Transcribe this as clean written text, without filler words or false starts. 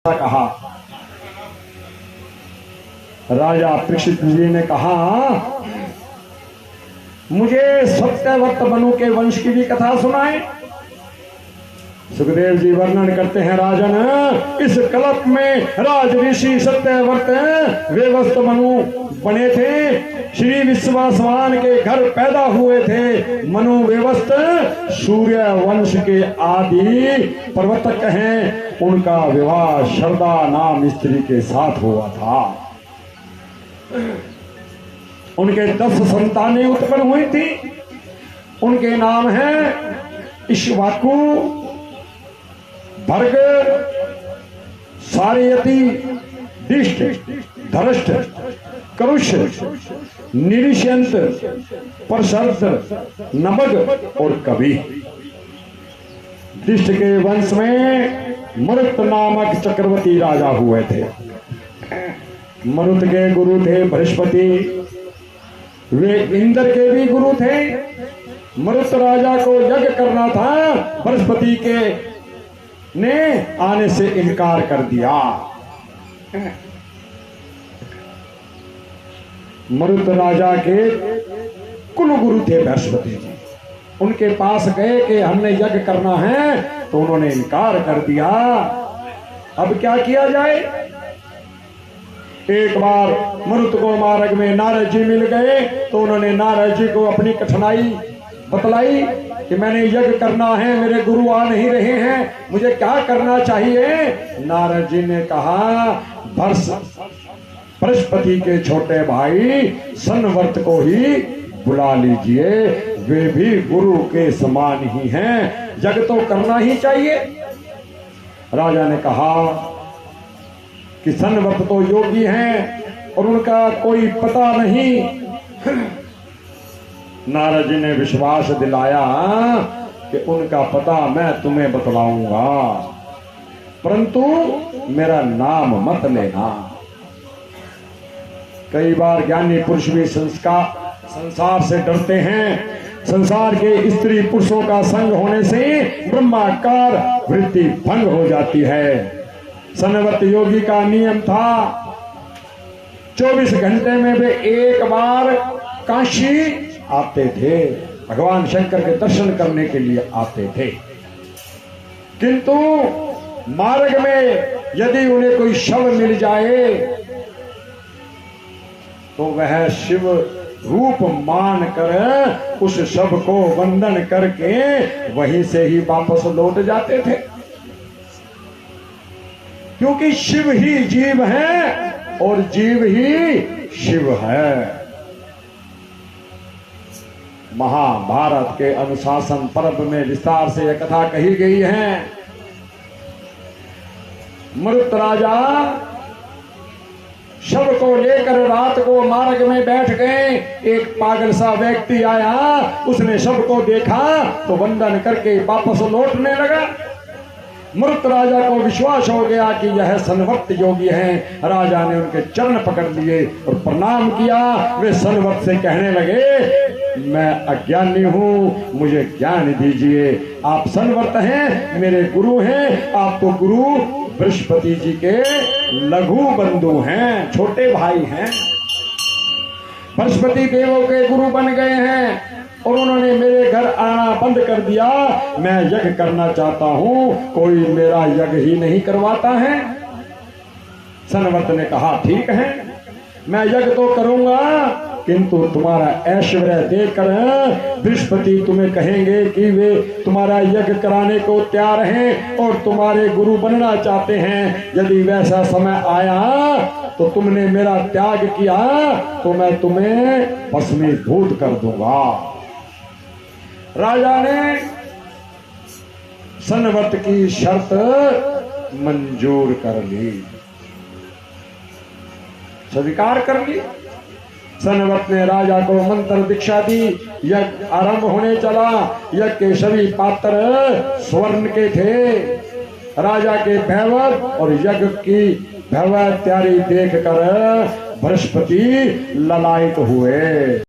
कहा। राजा परीक्षित जी ने कहा, मुझे सत्यव्रत मनु के वंश की भी कथा सुनाए। सुखदेव जी वर्णन करते हैं, राजन, इस कल्प में राज ऋषि सत्यव्रत वेवस्त मनु बने थे। श्री विश्वासवान के घर पैदा हुए थे। मनु वेवस्त सूर्य वंश के आदि प्रवर्तक हैं। उनका विवाह शरदा नाम स्त्री के साथ हुआ था। उनके 10 संतानें उत्पन्न हुई थी। उनके नाम हैं इक्ष्वाकु, भर्ग, सारयति, दिष्ट, धरष्ट, करुष, निरिष्यंत, परशर्त, नमग और कवि। दिष्ट के वंश में मरुत नामक चक्रवर्ती राजा हुए थे। मरुत के गुरु थे बृहस्पति। वे इंद्र के भी गुरु थे। मरुत राजा को यज्ञ करना था, बृहस्पति के ने आने से इनकार कर दिया। मरुत राजा के कुल गुरु थे बृहस्पति जी। उनके पास गए कि हमने यज्ञ करना है, तो उन्होंने इनकार कर दिया। अब क्या किया जाए? एक बार मरुत को मार्ग में नारद जी मिल गए, तो उन्होंने नारद जी को अपनी कठिनाई बतलाई कि मैंने यज्ञ करना है, मेरे गुरु आ नहीं रहे हैं, मुझे क्या करना चाहिए? नारद जी ने कहा, बृहस्पति के छोटे भाई सनवर्त को ही बुला लीजिए, वे भी गुरु के समान ही हैं, यज्ञ तो करना ही चाहिए। राजा ने कहा कि सनवर्त तो योगी हैं और उनका कोई पता नहीं। नारद जी ने विश्वास दिलाया कि उनका पता मैं तुम्हें बतलाऊंगा, परंतु मेरा नाम मत लेना। कई बार ज्ञानी पुरुष भी संसार से डरते हैं। संसार के स्त्री पुरुषों का संग होने से ब्रह्माकार वृत्ति भंग हो जाती है। सनवर्त योगी का नियम था, 24 घंटे में वे एक बार काशी आते थे, भगवान शंकर के दर्शन करने के लिए आते थे। किंतु मार्ग में यदि उन्हें कोई शव मिल जाए, तो वह शिव रूप मानकर उस शव को वंदन करके वहीं से ही वापस लौट जाते थे, क्योंकि शिव ही जीव है और जीव ही शिव है। महाभारत के अनुशासन पर्व में विस्तार से यह कथा कही गई है। मरुत राजा शव को लेकर रात को मार्ग में बैठ गए। एक पागल सा व्यक्ति आया, उसने शव को देखा तो वंदन करके वापस लौटने लगा। मरुत राजा को विश्वास हो गया कि यह सनवर्त योगी हैं। राजा ने उनके चरण पकड़ लिए और प्रणाम किया। वे सनवर्त से कहने लगे, मैं अज्ञानी हूँ, मुझे ज्ञान दीजिए। आप सनवर्त हैं, मेरे गुरु हैं। आप तो गुरु बृहस्पति जी के लघु बंधु हैं, छोटे भाई हैं। बृहस्पति देवों के गुरु बन गए हैं और उन्होंने मेरे घर आना बंद कर दिया। मैं यज्ञ करना चाहता हूँ, कोई मेरा यज्ञ ही नहीं करवाता है। सनवर्त ने कहा, ठीक है, मैं यज्ञ तो करूंगा, किंतु तुम्हारा ऐश्वर्य देखकर बृहस्पति तुम्हें कहेंगे कि वे तुम्हारा यज्ञ कराने को तैयार हैं और तुम्हारे गुरु बनना चाहते हैं। यदि वैसा समय आया तो तुमने मेरा त्याग किया तो मैं तुम्हें भस्मीभूत कर दूंगा। राजा ने सनवर्त की शर्त मंजूर कर ली, स्वीकार कर ली। सनवर्त ने राजा को मंत्र दीक्षा दी। यज्ञ आरंभ होने चला। यज्ञ के सभी पात्र स्वर्ण के थे। राजा के वैभव और यज्ञ की भव्य तैयारी देखकर बृहस्पति ललायित हुए।